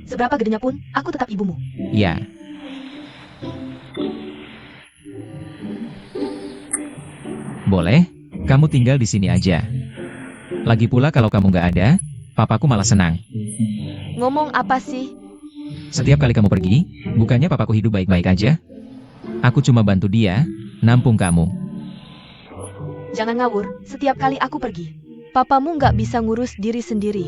Speaker 4: Seberapa gedenya pun, aku tetap ibumu.
Speaker 2: Ya. Boleh, kamu tinggal di sini aja. Lagi pula kalau kamu nggak ada, papaku malah senang.
Speaker 4: Ngomong apa sih?
Speaker 2: Setiap kali kamu pergi, bukannya papaku hidup baik-baik aja? Aku cuma bantu dia, nampung kamu.
Speaker 4: Jangan ngawur, setiap kali aku pergi. Papamu nggak bisa ngurus diri sendiri.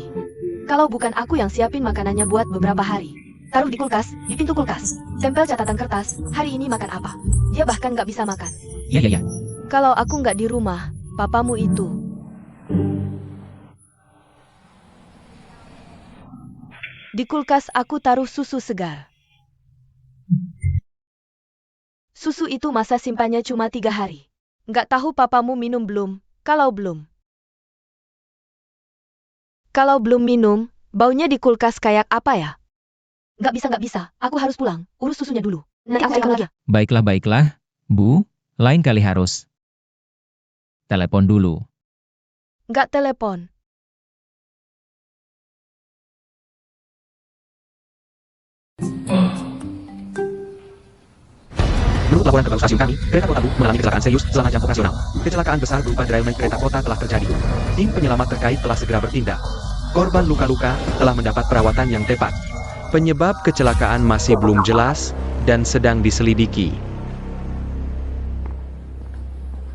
Speaker 4: Kalau bukan aku yang siapin makanannya buat beberapa hari. Taruh di kulkas, di pintu kulkas. Tempel catatan kertas, hari ini makan apa. Dia bahkan nggak bisa makan.
Speaker 2: Ya.
Speaker 4: Kalau aku nggak di rumah, papamu itu. Di kulkas aku taruh susu segar. Susu itu masa simpannya cuma 3 hari. Nggak tahu papamu minum belum, kalau belum. Kalau belum minum, baunya di kulkas kayak apa ya? Nggak bisa, aku harus pulang, urus susunya dulu. Nanti aku cek lagi.
Speaker 2: Baiklah, Bu, lain kali harus. Telepon dulu.
Speaker 4: Nggak telepon.
Speaker 1: Menurut laporan kepala stasiun kami, kereta kota Lu mengalami kecelakaan serius selama jam operasional. Kecelakaan besar berupa derailment kereta kota telah terjadi. Tim penyelamat terkait telah segera bertindak. Korban luka-luka telah mendapat perawatan yang tepat. Penyebab kecelakaan masih belum jelas dan sedang diselidiki.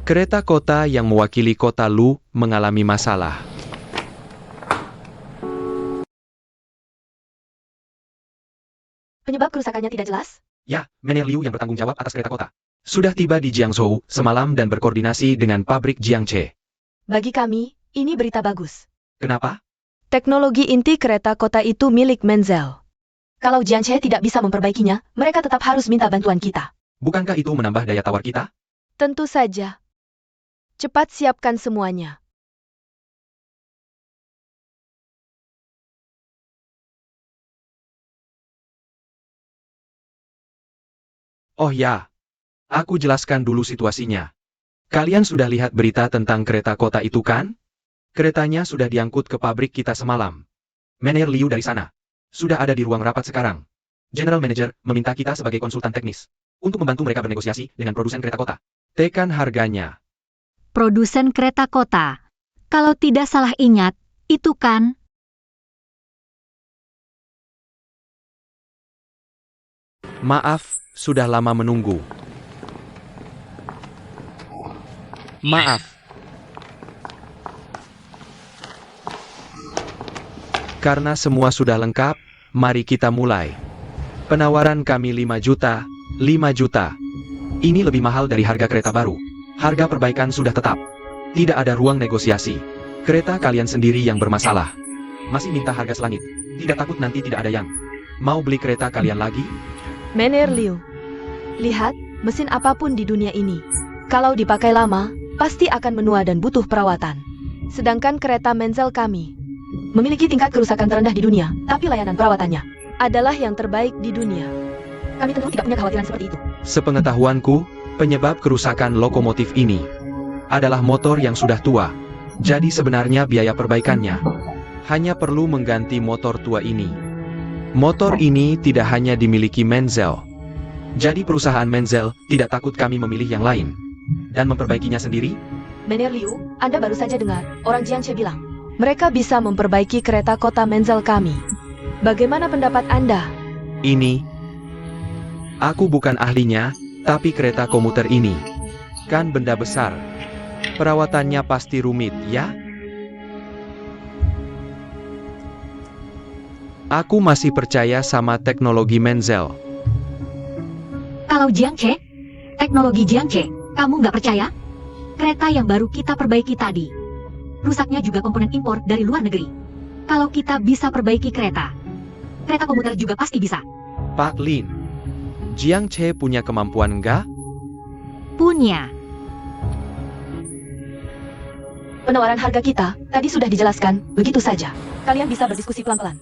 Speaker 1: Kereta kota yang mewakili kota Lu mengalami masalah.
Speaker 4: Penyebab kerusakannya tidak jelas?
Speaker 1: Ya, Manager Liu yang bertanggung jawab atas kereta kota. Sudah tiba di Jiangzhou semalam dan berkoordinasi dengan pabrik Jiangche.
Speaker 4: Bagi kami, ini berita bagus.
Speaker 1: Kenapa?
Speaker 4: Teknologi inti kereta kota itu milik Menzel. Kalau Jiangche tidak bisa memperbaikinya, mereka tetap harus minta bantuan kita.
Speaker 1: Bukankah itu menambah daya tawar kita?
Speaker 4: Tentu saja. Cepat siapkan semuanya.
Speaker 1: Oh ya, aku jelaskan dulu situasinya. Kalian sudah lihat berita tentang kereta kota itu kan? Keretanya sudah diangkut ke pabrik kita semalam. Manager Liu dari sana. Sudah ada di ruang rapat sekarang. General Manager meminta kita sebagai konsultan teknis untuk membantu mereka bernegosiasi dengan produsen kereta kota. Tekan harganya.
Speaker 3: Produsen kereta kota. Kalau tidak salah ingat, itu kan?
Speaker 1: Maaf, sudah lama menunggu. Maaf. Karena semua sudah lengkap, mari kita mulai. Penawaran kami 5 juta, 5 juta. Ini lebih mahal dari harga kereta baru. Harga perbaikan sudah tetap. Tidak ada ruang negosiasi. Kereta kalian sendiri yang bermasalah. Masih minta harga selangit. Tidak takut nanti tidak ada yang mau beli kereta kalian lagi?
Speaker 4: Mener Liu, lihat, mesin apapun di dunia ini, kalau dipakai lama, pasti akan menua dan butuh perawatan. Sedangkan kereta Menzel kami memiliki tingkat kerusakan terendah di dunia, tapi layanan perawatannya adalah yang terbaik di dunia. Kami tentu tidak punya kekhawatiran seperti itu.
Speaker 1: Sepengetahuanku, penyebab kerusakan lokomotif ini adalah motor yang sudah tua. Jadi sebenarnya biaya perbaikannya hanya perlu mengganti motor tua ini. Motor ini tidak hanya dimiliki Menzel. Jadi perusahaan Menzel tidak takut kami memilih yang lain dan memperbaikinya sendiri.
Speaker 4: Mener Liu, Anda baru saja dengar orang Jiangche bilang mereka bisa memperbaiki kereta kota Menzel kami. Bagaimana pendapat Anda?
Speaker 1: Ini, aku bukan ahlinya, tapi kereta komuter ini kan benda besar. Perawatannya pasti rumit, ya? Aku masih percaya sama teknologi Menzel.
Speaker 3: Kalau Jiangche, teknologi Jiangche, kamu nggak percaya? Kereta yang baru kita perbaiki tadi, rusaknya juga komponen impor dari luar negeri. Kalau kita bisa perbaiki kereta komuter juga pasti bisa.
Speaker 1: Pak Lin, Jiangche punya kemampuan nggak?
Speaker 3: Punya.
Speaker 4: Penawaran harga kita tadi sudah dijelaskan, begitu saja. Kalian bisa berdiskusi pelan-pelan.